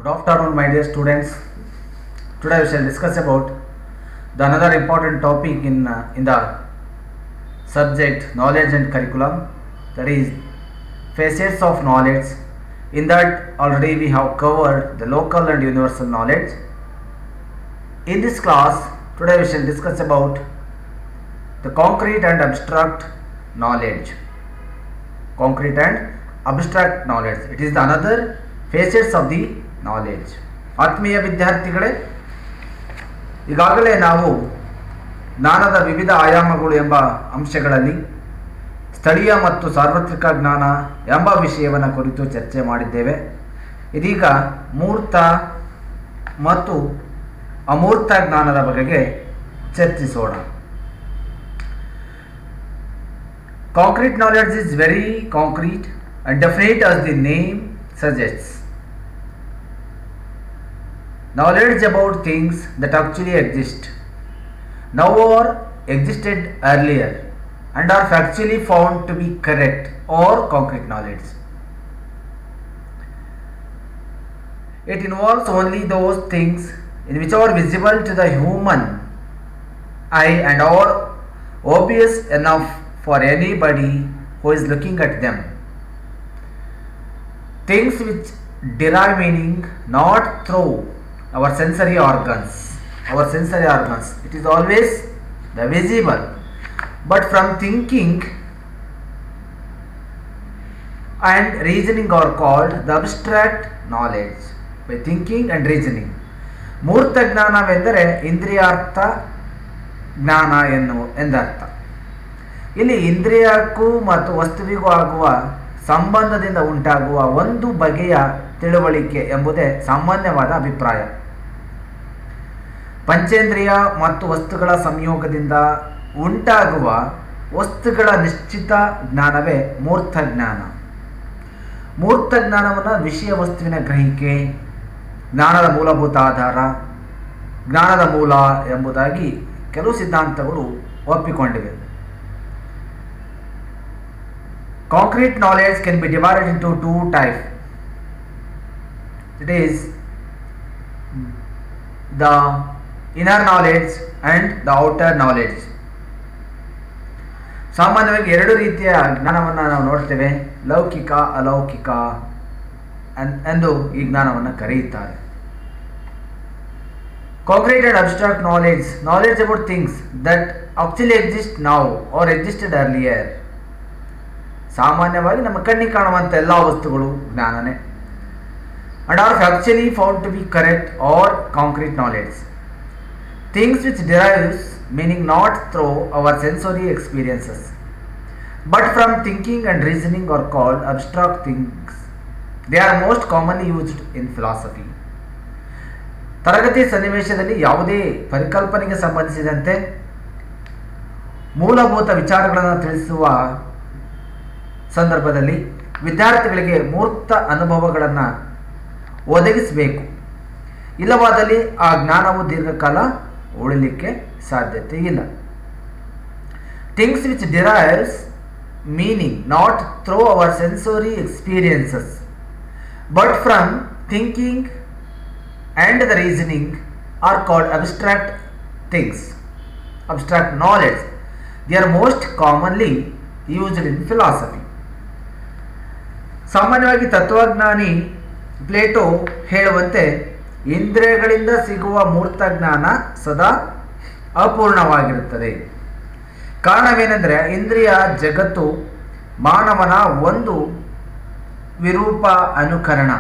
Good afternoon, my dear students. Today we shall discuss about the another important topic in the subject knowledge and curriculum, that is facets of knowledge. In that already we have covered the local and universal knowledge. In this class today we shall discuss about the concrete and abstract knowledge. Concrete and abstract knowledge. It is the another facets of the knowledge. ಆತ್ಮೀಯ ವಿದ್ಯಾರ್ಥಿಗಳೇ, ಈಗಾಗಲೇ ನಾವು ಜ್ಞಾನದ ವಿವಿಧ ಆಯಾಮಗಳು ಎಂಬ ಅಂಶಗಳಲ್ಲಿ ಸ್ಥಳೀಯ ಮತ್ತು ಸಾರ್ವತ್ರಿಕ ಜ್ಞಾನ ಎಂಬ ವಿಷಯವನ್ನು ಕುರಿತು ಚರ್ಚೆ ಮಾಡಿದ್ದೇವೆ. ಇದೀಗ ಮೂರ್ತ ಮತ್ತು ಅಮೂರ್ತ ಜ್ಞಾನದ ಬಗೆಗೆ ಚರ್ಚಿಸೋಣ. Concrete knowledge is very concrete and definite as the name suggests. Knowledge about things that actually exist now or existed earlier and are factually found to be correct, or concrete knowledge. It involves only those things in which are visible to the human eye and are obvious enough for anybody who is looking at them. Things which derive meaning not through our sensory organs. It is always the visible, but from thinking and reasoning are called the abstract knowledge. By thinking and reasoning. ಮೂರ್ತ ಜ್ಞಾನವೆಂದರೆ ಇಂದ್ರಿಯಾರ್ಥ ಜ್ಞಾನ ಎಂದರ್ಥ. ಇಲ್ಲಿ ಇಂದ್ರಿಯಕ್ಕೂ ಮತ್ತು ವಸ್ತುವಿಗೂ ಆಗುವ ಸಂಬಂಧದಿಂದ ಉಂಟಾಗುವ ಒಂದು ಬಗೆಯ ತಿಳುವಳಿಕೆ ಎಂಬುದೇ ಸಾಮಾನ್ಯವಾದ ಅಭಿಪ್ರಾಯ. ಪಂಚೇಂದ್ರಿಯ ಮತ್ತು ವಸ್ತುಗಳ ಸಂಯೋಗದಿಂದ ಉಂಟಾಗುವ ವಸ್ತುಗಳ ನಿಶ್ಚಿತ ಜ್ಞಾನವೇ ಮೂರ್ತ ಜ್ಞಾನ. ಮೂರ್ತ ಜ್ಞಾನವನ್ನು ವಿಷಯ ವಸ್ತುವಿನ ಗ್ರಹಿಕೆ, ಜ್ಞಾನದ ಮೂಲಭೂತ ಆಧಾರ, ಜ್ಞಾನದ ಮೂಲ ಎಂಬುದಾಗಿ ಕೆಲವು ಸಿದ್ಧಾಂತಗಳು ಒಪ್ಪಿಕೊಂಡಿವೆ. Concrete knowledge can be divided into two types. It is the inner knowledge and the outer knowledge. ಸಾಮಾನ್ಯವಾಗಿ ಎರಡು ರೀತಿಯ ಜ್ಞಾನವನ್ನು ನಾವು ನೋಡ್ತೇವೆ. ಲೌಕಿಕ, ಅಲೌಕಿಕ ಎಂದು ಈ ಜ್ಞಾನವನ್ನು ಕರೆಯುತ್ತಾರೆ. Concrete and abstract knowledge about things that actually exist now or existed earlier. ಸಾಮಾನ್ಯವಾಗಿ ನಮ್ಮ ಕಣ್ಣಿಗೆ ಕಾಣುವಂಥ ಎಲ್ಲ ವಸ್ತುಗಳು ಜ್ಞಾನನೇ. and are factually found to be correct, or concrete knowledge. Things which derives meaning not through our sensory experiences but from thinking and reasoning are called abstract things. They are most commonly used in philosophy. ತರಗತಿ ಸನ್ನಿವೇಶದಲ್ಲಿ ಯಾವುದೇ ಪರಿಕಲ್ಪನೆಗೆ ಸಂಬಂಧಿಸಿದಂತೆ ಮೂಲಭೂತ ವಿಚಾರಗಳನ್ನು ತಿಳಿಸುವ ಸಂದರ್ಭದಲ್ಲಿ ವಿದ್ಯಾರ್ಥಿಗಳಿಗೆ ಮೂರ್ತ ಅನುಭವಗಳನ್ನು ಒದಗಿಸಬೇಕು. ಇಲ್ಲವಾದಲ್ಲಿ ಆ ಜ್ಞಾನವು ದೀರ್ಘಕಾಲ ಉಳಿಲಿಕ್ಕೆ ಸಾಧ್ಯತೆ ಇಲ್ಲ. Things which derives meaning not through our sensory experiences but from thinking and the reasoning are called abstract things, abstract knowledge. They are most commonly used in philosophy. ಸಾಮಾನ್ಯವಾಗಿ ತತ್ವಜ್ಞಾನಿ ಪ್ಲೇಟೋ ಹೇಳುವಂತೆ ಇಂದ್ರಿಯಗಳಿಂದ ಸಿಗುವ ಮೂರ್ತ ಜ್ಞಾನ ಸದಾ ಅಪೂರ್ಣವಾಗಿರುತ್ತದೆ. ಕಾರಣವೇನೆಂದರೆ ಇಂದ್ರಿಯ ಜಗತ್ತು ಮಾನವನ ಒಂದು ವಿರೂಪ ಅನುಕರಣ.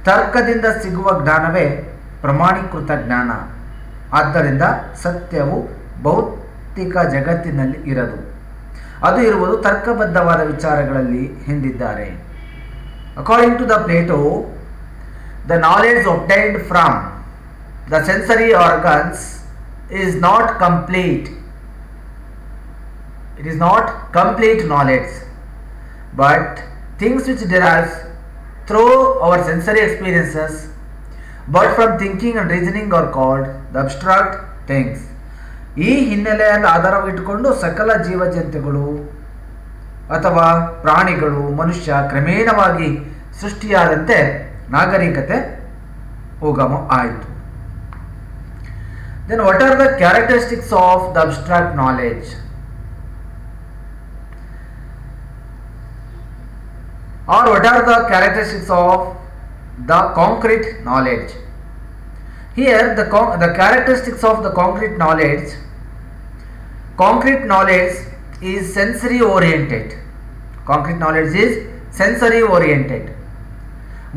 ತರ್ಕದಿಂದ ಸಿಗುವ ಜ್ಞಾನವೇ ಪ್ರಮಾಣೀಕೃತ ಜ್ಞಾನ. ಆದ್ದರಿಂದ ಸತ್ಯವು ಭೌತಿಕ ಜಗತ್ತಿನಲ್ಲಿ ಇರದು, ಅದು ಇರುವುದು ತರ್ಕಬದ್ಧವಾದ ವಿಚಾರಗಳಲ್ಲಿ ಎಂದಿದ್ದಾರೆ. According to the Plato, the knowledge obtained from the sensory organs is not complete. It is not complete knowledge, but things which derives through our sensory experiences but from thinking and reasoning are called the abstract things. ಈ ಹಿನ್ನೆಲೆಯನ್ನು ಆಧಾರವಿಟ್ಟುಕೊಂಡು ಸಕಲ ಜೀವಜಂತುಗಳು ಅಥವಾ ಪ್ರಾಣಿಗಳು, ಮನುಷ್ಯ ಕ್ರಮೇಣವಾಗಿ ಸೃಷ್ಟಿಯಾದಂತೆ ನಾಗರಿಕತೆ ಉಗಮ ಆಯಿತು. Then what are the characteristics of the abstract knowledge? Or what are the characteristics of the concrete knowledge? Here the characteristics of the concrete knowledge is sensory oriented. Concrete knowledge is sensory oriented.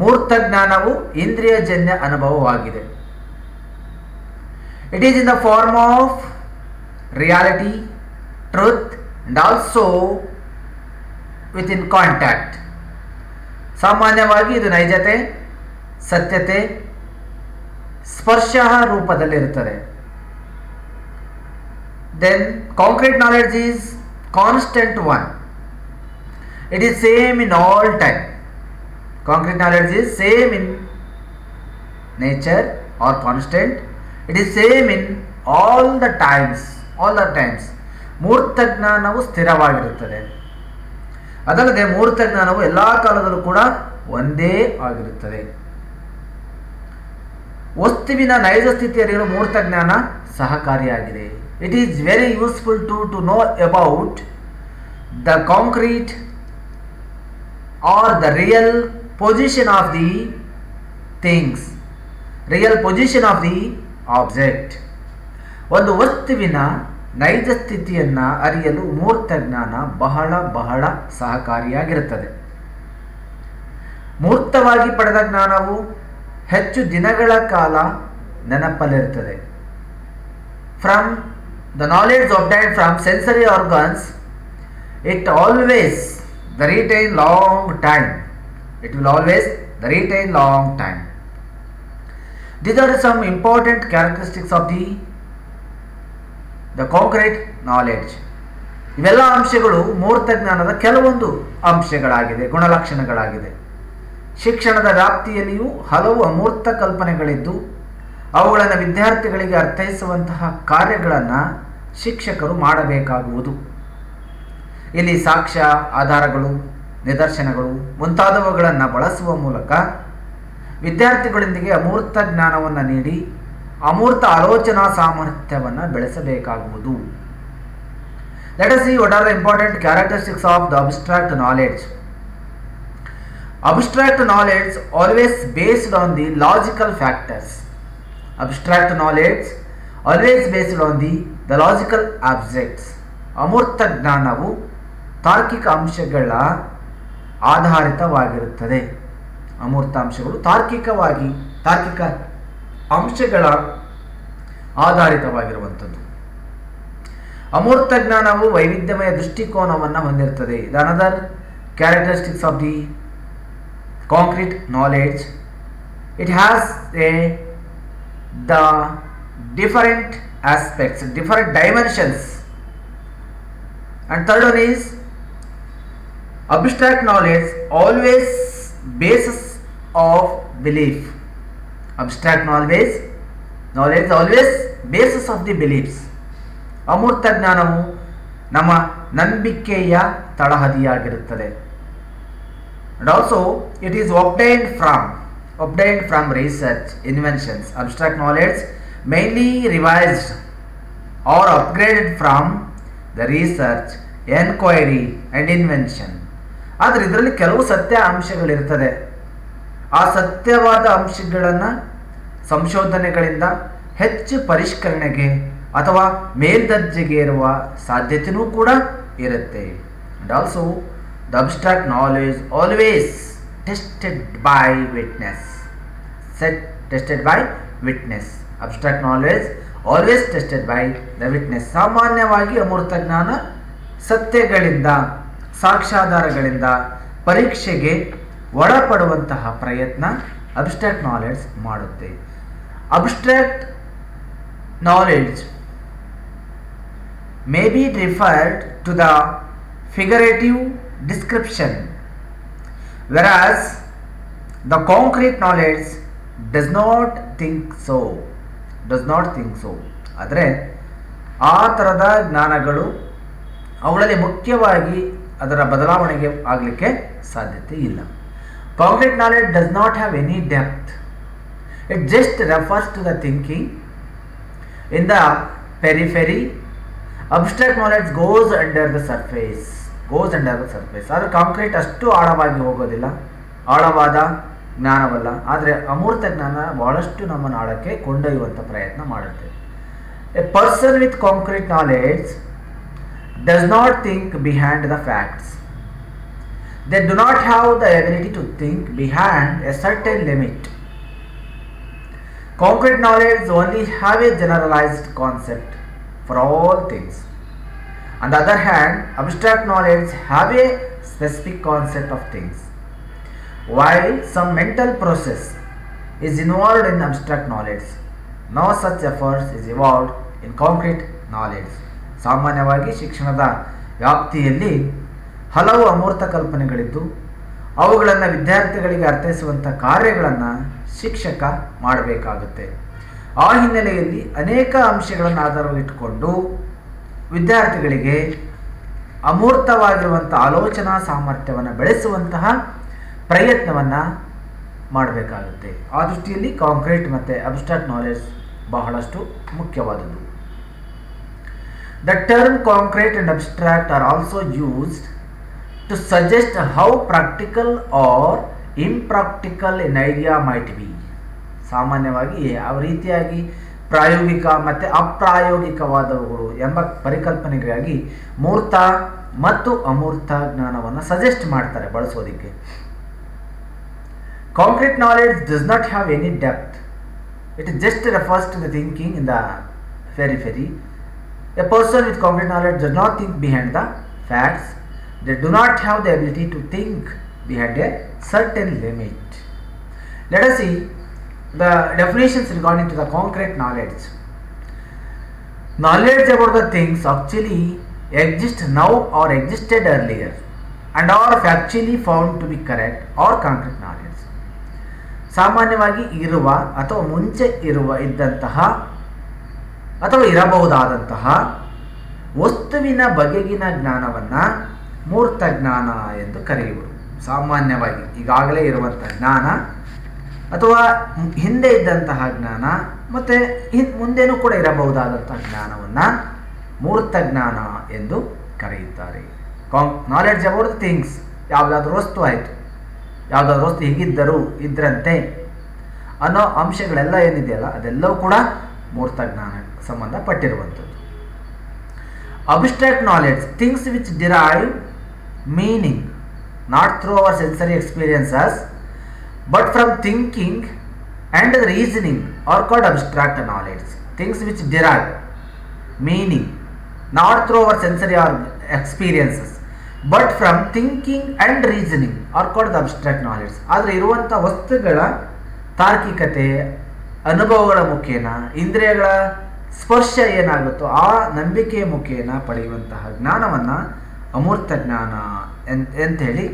ಮೂರ್ತ ಜ್ಞಾನವು ಇಂದ್ರಿಯಜನ್ಯ ಅನುಭವವಾಗಿದೆ. It is in the form of reality, truth and also within contact. ಸಾಮಾನ್ಯವಾಗಿ ಇದು ನೈಜತೆ, ಸತ್ಯತೆ, ಸ್ಪರ್ಶ ರೂಪದಲ್ಲಿರುತ್ತದೆ. Then concrete knowledge is constant one. It is same in all time. Concrete knowledge is same in nature or constant. It is same in all the times. ಮೂರ್ತ ಜ್ಞಾನವು ಸ್ಥಿರವಾಗಿರುತ್ತದೆ. ಅದಲ್ಲದೆ ಮೂರ್ತ ಜ್ಞಾನವು ಎಲ್ಲ ಕಾಲದಲ್ಲೂ ಕೂಡ ಒಂದೇ ಆಗಿರುತ್ತದೆ. ವಸ್ತುವಿನ ನೈಜ ಸ್ಥಿತಿ ಅರಿಯಲು ಮೂರ್ತ ಜ್ಞಾನ ಸಹಕಾರಿಯಾಗಿದೆ. It is very useful to know about the concrete or the real position of the things, real position of the object. ಒಂದು ವಸ್ತುವಿನ ನೈಜ ಸ್ಥಿತಿಯನ್ನು ಅರಿಯಲು ಮೂರ್ತ ಜ್ಞಾನ ಬಹಳ ಸಹಕಾರಿಯಾಗಿರುತ್ತದೆ. ಮೂರ್ತವಾಗಿ ಪಡೆದ ಜ್ಞಾನವು ಹೆಚ್ಚು ದಿನಗಳ ಕಾಲ ನೆನಪಲ್ಲಿರುತ್ತದೆ. From the knowledge obtained from sensory organs, it always retain long time. It will always retain long time. These are some important characteristics of the concrete knowledge. ಇವೆಲ್ಲ ಅಂಶಗಳು ಮೂರ್ತ ಜ್ಞಾನದ ಕೆಲವೊಂದು ಅಂಶಗಳಾಗಿದೆ, ಗುಣಲಕ್ಷಣಗಳಾಗಿದೆ. ಶಿಕ್ಷಣದ ವ್ಯಾಪ್ತಿಯಲ್ಲಿಯೂ ಹಲವು ಅಮೂರ್ತ ಕಲ್ಪನೆಗಳಿದ್ದು ಅವುಗಳನ್ನು ವಿದ್ಯಾರ್ಥಿಗಳಿಗೆ ಅರ್ಥೈಸುವಂತಹ ಕಾರ್ಯಗಳನ್ನು ಶಿಕ್ಷಕರು ಮಾಡಬೇಕಾಗುವುದು. ಇಲ್ಲಿ ಸಾಕ್ಷ್ಯ, ಆಧಾರಗಳು, ನಿದರ್ಶನಗಳು ಮುಂತಾದವುಗಳನ್ನು ಬಳಸುವ ಮೂಲಕ ವಿದ್ಯಾರ್ಥಿಗಳೊಂದಿಗೆ ಅಮೂರ್ತ ಜ್ಞಾನವನ್ನು ನೀಡಿ ಅಮೂರ್ತ ಆಲೋಚನಾ ಸಾಮರ್ಥ್ಯವನ್ನು ಬೆಳೆಸಬೇಕಾಗುವುದು. Let us see what are the important characteristics of the abstract knowledge. Abstract knowledge always based on the logical factors. Abstract knowledge always based on the logical objects. ಅಮೂರ್ತ ಜ್ಞಾನವು ತಾರ್ಕಿಕ ಅಂಶಗಳ ಆಧಾರಿತವಾಗಿರುತ್ತದೆ. ಅಮೂರ್ತ ಅಂಶಗಳು ತಾರ್ಕಿಕ ಅಂಶಗಳ ಆಧಾರಿತವಾಗಿರುವಂಥದ್ದು. ಅಮೂರ್ತ ಜ್ಞಾನವು ವೈವಿಧ್ಯಮಯ ದೃಷ್ಟಿಕೋನವನ್ನು ಹೊಂದಿರುತ್ತದೆ. The another characteristics of the concrete knowledge, it has the different aspects, different dimensions. And third one is abstract knowledge always basis of belief. Abstract knowledge always basis of the beliefs. ಅಮೂರ್ತ ಜ್ಞಾನವು ನಮ್ಮ ನಂಬಿಕೆಯ ತಳಹದಿಯಾಗಿರುತ್ತದೆ. And also it is obtained from research, inventions. Abstract knowledge mainly revised or upgraded from the research, enquiry and invention. ಆದರೆ ಇದರಲ್ಲಿ ಕೆಲವು ಸತ್ಯ ಅಂಶಗಳಿರ್ತದೆ. ಆ ಸತ್ಯವಾದ ಅಂಶಗಳನ್ನು ಸಂಶೋಧನೆಗಳಿಂದ ಹೆಚ್ಚು ಪರಿಷ್ಕರಣೆಗೆ ಅಥವಾ ಮೇಲ್ದರ್ಜೆಗೆ ಇರುವ ಸಾಧ್ಯತೆಯೂ ಕೂಡ ಇರುತ್ತೆ. And also the abstract knowledge always tested by witness. Abstract knowledge always tested by the witness. ಸಾಮಾನ್ಯವಾಗಿ ಅಮೂರ್ತ ಜ್ಞಾನ ಸತ್ಯಗಳಿಂದ, ಸಾಕ್ಷ್ಯಾಧಾರಗಳಿಂದ ಪರೀಕ್ಷೆಗೆ ಒಳಪಡುವಂತಹ ಪ್ರಯತ್ನ ಅಬ್ಸ್ಟ್ರಾಕ್ಟ್ ನಾಲೆಡ್ಜ್ ಮಾಡುತ್ತೆ. Abstract knowledge may be referred to the figurative description, whereas the concrete knowledge does not think so. ಆದರೆ ಆ ಥರದ ಜ್ಞಾನಗಳು ಅವುಗಳಲ್ಲಿ ಮುಖ್ಯವಾಗಿ ಅದರ ಬದಲಾವಣೆಗೆ ಆಗಲಿಕ್ಕೆ ಸಾಧ್ಯತೆ ಇಲ್ಲ. Concrete knowledge does not have any depth. It just refers to the thinking in the periphery. Abstract knowledge goes under the surface. ಆದರೆ ಕಾಂಕ್ರೀಟ್ ಅಷ್ಟು ಆಳವಾಗಿ ಹೋಗೋದಿಲ್ಲ, ಆಳವಾದ ಜ್ಞಾನವಲ್ಲ. ಆದರೆ ಅಮೂರ್ತ ಜ್ಞಾನ ಬಹಳಷ್ಟು ನಮ್ಮನ್ನು ಆಳಕ್ಕೆ ಕೊಂಡೊಯ್ಯುವಂಥ ಪ್ರಯತ್ನ ಮಾಡುತ್ತೆ. A person with concrete knowledge does not think behind the facts. They do not have the ability to think behind a certain limit. Concrete knowledge only have a generalized concept for all things. On the other hand, abstract knowledge have a specific concept of things. While some mental process is involved in abstract knowledge, no such efforts is involved in concrete knowledge. ಸಾಮಾನ್ಯವಾಗಿ ಶಿಕ್ಷಣದ ವ್ಯಾಪ್ತಿಯಲ್ಲಿ ಹಲವು ಅಮೂರ್ತ ಕಲ್ಪನೆಗಳಿದ್ದು ಅವುಗಳನ್ನು ವಿದ್ಯಾರ್ಥಿಗಳಿಗೆ ಅರ್ಥೈಸುವಂಥ ಕಾರ್ಯಗಳನ್ನು ಶಿಕ್ಷಕ ಮಾಡಬೇಕಾಗುತ್ತೆ. ಆ ಹಿನ್ನೆಲೆಯಲ್ಲಿ ಅನೇಕ ಅಂಶಗಳನ್ನು ಆಧಾರವಾಗಿಟ್ಟುಕೊಂಡು ವಿದ್ಯಾರ್ಥಿಗಳಿಗೆ ಅಮೂರ್ತವಾಗಿರುವಂಥ ಆಲೋಚನಾ ಸಾಮರ್ಥ್ಯವನ್ನು ಬೆಳೆಸುವಂತಹ ಪ್ರಯತ್ನವನ್ನು ಮಾಡಬೇಕಾಗುತ್ತೆ. ಆ ದೃಷ್ಟಿಯಲ್ಲಿ ಕಾಂಕ್ರೀಟ್ ಮತ್ತು ಅಬ್ಸ್ಟ್ರಾಕ್ಟ್ ನಾಲೆಡ್ಜ್ ಬಹಳಷ್ಟು ಮುಖ್ಯವಾದದ್ದು. The term concrete and abstract are also used to suggest how practical or impractical an idea might be. ಸಾಮಾನ್ಯವಾಗಿ ಯಾವ ರೀತಿಯಾಗಿ ಪ್ರಾಯೋಗಿಕ ಮತ್ತು ಅಪ್ರಾಯೋಗಿಕವಾದವುಗಳು ಎಂಬ ಪರಿಕಲ್ಪನೆಗಾಗಿ ಮೂರ್ತ ಮತ್ತು ಅಮೂರ್ತ ಜ್ಞಾನವನ್ನು ಸಜೆಸ್ಟ್ ಮಾಡ್ತಾರೆ ಬಳಸೋದಕ್ಕೆ. Concrete knowledge does not have any depth. It just refers to the thinking in the periphery. A person with concrete knowledge does not think behind the facts. They do not have the ability to think behind a certain limit. Let us see the definitions regarding to the concrete knowledge. Knowledge about the things actually exist now or existed earlier and are factually found to be correct or concrete knowledge. ಸಾಮಾನ್ಯವಾಗಿ ಇರುವ ಅಥವಾ ಮುಂಚೆ ಇದ್ದಂತಹ ಅಥವಾ ಇರಬಹುದಾದಂತಹ ವಸ್ತುವಿನ ಬಗೆಗಿನ ಜ್ಞಾನವನ್ನು ಮೂರ್ತ ಜ್ಞಾನ ಎಂದು ಕರೆಯುವರು. ಸಾಮಾನ್ಯವಾಗಿ ಈಗಾಗಲೇ ಇರುವಂತಹ ಜ್ಞಾನ ಅಥವಾ ಹಿಂದೆ ಇದ್ದಂತಹ ಜ್ಞಾನ ಮತ್ತು ಮುಂದೇನೂ ಕೂಡ ಇರಬಹುದಾದಂತಹ ಜ್ಞಾನವನ್ನು ಮೂರ್ತ ಜ್ಞಾನ ಎಂದು ಕರೆಯುತ್ತಾರೆ. ನಾಲೆಡ್ಜ್ ಅಬೌಟ್ ದ ಥಿಂಗ್ಸ್, ಯಾವುದಾದ್ರೂ ವಸ್ತು ಆಯಿತು, ಯಾವುದಾದ್ರೂ ವಸ್ತು ಹೀಗಿದ್ದರೂ ಇದ್ರಂತೆ ಅನ್ನೋ ಅಂಶಗಳೆಲ್ಲ ಏನಿದೆಯಲ್ಲ ಅದೆಲ್ಲವೂ ಕೂಡ ಮೂರ್ತ ಜ್ಞಾನಕ್ಕೆ ಸಂಬಂಧಪಟ್ಟಿರುವಂಥದ್ದು. Abstract knowledge, things which derive meaning not through our sensory experiences but from thinking and reasoning are called abstract knowledge. Things which derive meaning not through our sensory or experiences but from thinking and reasoning are called abstract knowledge. ಆದರೆ ಇರುವಂಥ ವಸ್ತುಗಳ ತಾರ್ಕಿಕತೆ, ಅನುಭವಗಳ ಮುಖೇನ, ಇಂದ್ರಿಯಗಳ ಸ್ಪರ್ಶ ಏನಾಗುತ್ತೋ ಆ ನಂಬಿಕೆಯ ಮುಖೇನ ಪಡೆಯುವಂತಹ ಜ್ಞಾನವನ್ನು ಅಮೂರ್ತ ಜ್ಞಾನ ಎಂಥೇಳಿ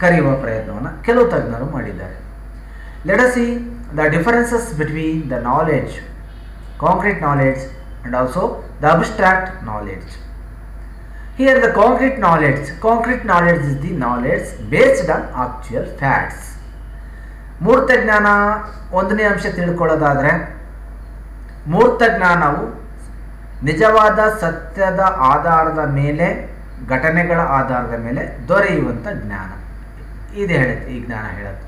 ಕರೆಯುವ ಪ್ರಯತ್ನವನ್ನು ಕೆಲವು ತಜ್ಞರು ಮಾಡಿದ್ದಾರೆ. Let us see the differences between the knowledge, concrete knowledge and also the abstract knowledge. Here the concrete knowledge is the knowledge based on actual facts. ಮೂರ್ತ ಜ್ಞಾನ ಒಂದನೇ ಅಂಶ ತಿಳ್ಕೊಳ್ಳೋದಾದರೆ, ಮೂರ್ತ ಜ್ಞಾನವು ನಿಜವಾದ ಸತ್ಯದ ಆಧಾರದ ಮೇಲೆ, ಘಟನೆಗಳ ಆಧಾರದ ಮೇಲೆ ದೊರೆಯುವಂಥ ಜ್ಞಾನ. ಇದು ಹೇಳುತ್ತೆ, ಈ ಜ್ಞಾನ ಹೇಳುತ್ತೆ.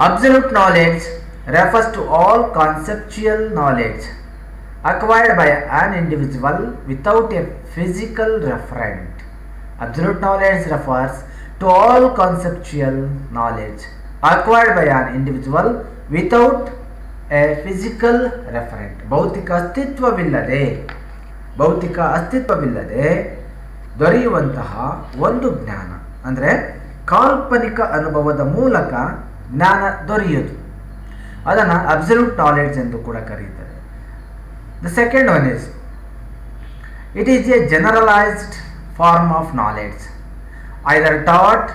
Absolute knowledge refers to all conceptual knowledge acquired by an individual without a physical referent. Absolute knowledge refers to all conceptual knowledge acquired by an individual without a physical referent. ಭೌತಿಕ ಅಸ್ತಿತ್ವವಿಲ್ಲದೆ ದೊರೆಯುವಂತಹ ಒಂದು ಜ್ಞಾನ, ಅಂದರೆ ಕಾಲ್ಪನಿಕ ಅನುಭವದ ಮೂಲಕ ಜ್ಞಾನ ದೊರೆಯುವುದು, ಅದನ್ನು ಅಬ್ಸಲ್ಯೂಟ್ ನಾಲೆಡ್ಜ್ ಎಂದು ಕೂಡ ಕರೆಯುತ್ತಾರೆ. The second one is, it is a generalised form of knowledge either taught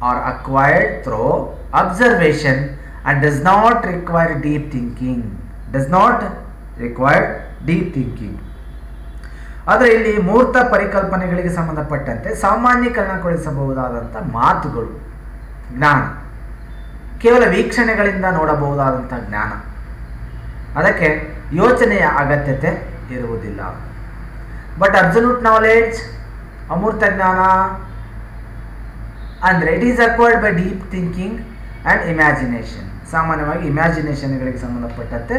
or acquired through observation and does not require deep thinking. ಆದರೆ ಇಲ್ಲಿ ಮೂರ್ತ ಪರಿಕಲ್ಪನೆಗಳಿಗೆ ಸಂಬಂಧಪಟ್ಟಂತೆ ಸಾಮಾನ್ಯೀಕರಣಗೊಳಿಸಬಹುದಾದಂಥ ಮಾತುಗಳು, ಜ್ಞಾನ ಕೇವಲ ವೀಕ್ಷಣೆಗಳಿಂದ ನೋಡಬಹುದಾದಂಥ ಜ್ಞಾನ. ಅದಕ್ಕೆ ಯೋಚನೆಯ ಅಗತ್ಯತೆ ಇರುವುದಿಲ್ಲ. ಬಟ್ ಅಬ್ಸಲ್ಯೂಟ್ ನಾಲೆಡ್ಜ್, ಅಮೂರ್ತ ಜ್ಞಾನ ಅಂದರೆ it is acquired by deep thinking and imagination. ಸಾಮಾನ್ಯವಾಗಿ ಇಮ್ಯಾಜಿನೇಷನ್ಗಳಿಗೆ ಸಂಬಂಧಪಟ್ಟಂತೆ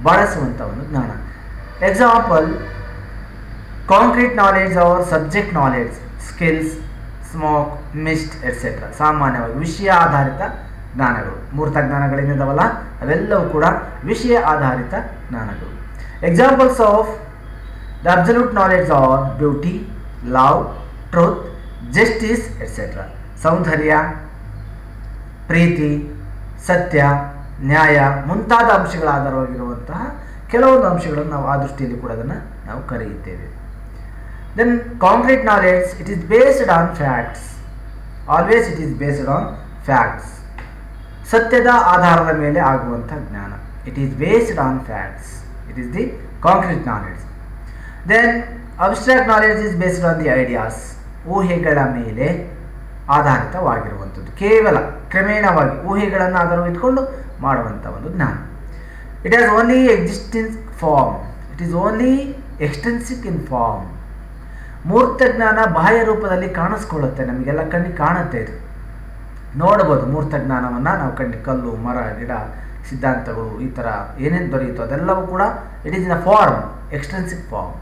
ಬಳಸುವಂಥ ಒಂದು ಜ್ಞಾನ. Example, concrete knowledge or subject knowledge, skills, smoke, mist etcetera. ಸಾಮಾನ್ಯವಾಗಿ ವಿಷಯ ಆಧಾರಿತ ಜ್ಞಾನಗಳು. ಮೂರ್ತ ಜ್ಞಾನಗಳೇನಿದಾವಲ್ಲ ಅವೆಲ್ಲವೂ ಕೂಡ ವಿಷಯ ಆಧಾರಿತ ಜ್ಞಾನಗಳು. Examples of the absolute knowledge are beauty, love, truth, justice etcetera. ಸೌಂದರ್ಯ, ಪ್ರೀತಿ, ಸತ್ಯ, ನ್ಯಾಯ ಮುಂತಾದ ಅಂಶಗಳ ಆಧಾರವಾಗಿರುವಂತಹ ಕೆಲವೊಂದು ಅಂಶಗಳನ್ನು ನಾವು ಆ ದೃಷ್ಟಿಯಲ್ಲಿ ಕೂಡ ಅದನ್ನು ನಾವು ಕರೆಯುತ್ತೇವೆ. Then concrete knowledge, it is based on facts. Always it is based on facts. ಸತ್ಯದ ಆಧಾರದ ಮೇಲೆ ಆಗುವಂಥ ಜ್ಞಾನ. It is based on facts. It is the concrete knowledge. Then abstract knowledge is based on the ideas. ಊಹೆಗಳ ಮೇಲೆ ಆಧಾರಿತವಾಗಿರುವಂಥದ್ದು. ಕೇವಲ ಕ್ರಮೇಣವಾಗಿ ಊಹೆಗಳನ್ನು ಆಧಾರವಿಟ್ಕೊಂಡು ಮಾಡುವಂಥ ಒಂದು ಜ್ಞಾನ. It has only existence form. It is only extrinsic in form. ಮೂರ್ತ ಜ್ಞಾನ ಬಾಹ್ಯ ರೂಪದಲ್ಲಿ ಕಾಣಿಸ್ಕೊಳ್ಳುತ್ತೆ. ನಮಗೆಲ್ಲ ಕಣ್ಣಿಗೆ ಕಾಣುತ್ತೆ. ಇದು ನೋಡ್ಬೋದು. ಮೂರ್ತ ಜ್ಞಾನವನ್ನು ನಾವು ಕಣ್ಣಿಗೆ ಕಲ್ಲು, ಮರ, ಗಿಡ, ಸಿದ್ಧಾಂತಗಳು, ಈ ಥರ ಏನೇನು ದೊರೆಯುತ್ತೋ ಅದೆಲ್ಲವೂ ಕೂಡ it is in a form, extrinsic form.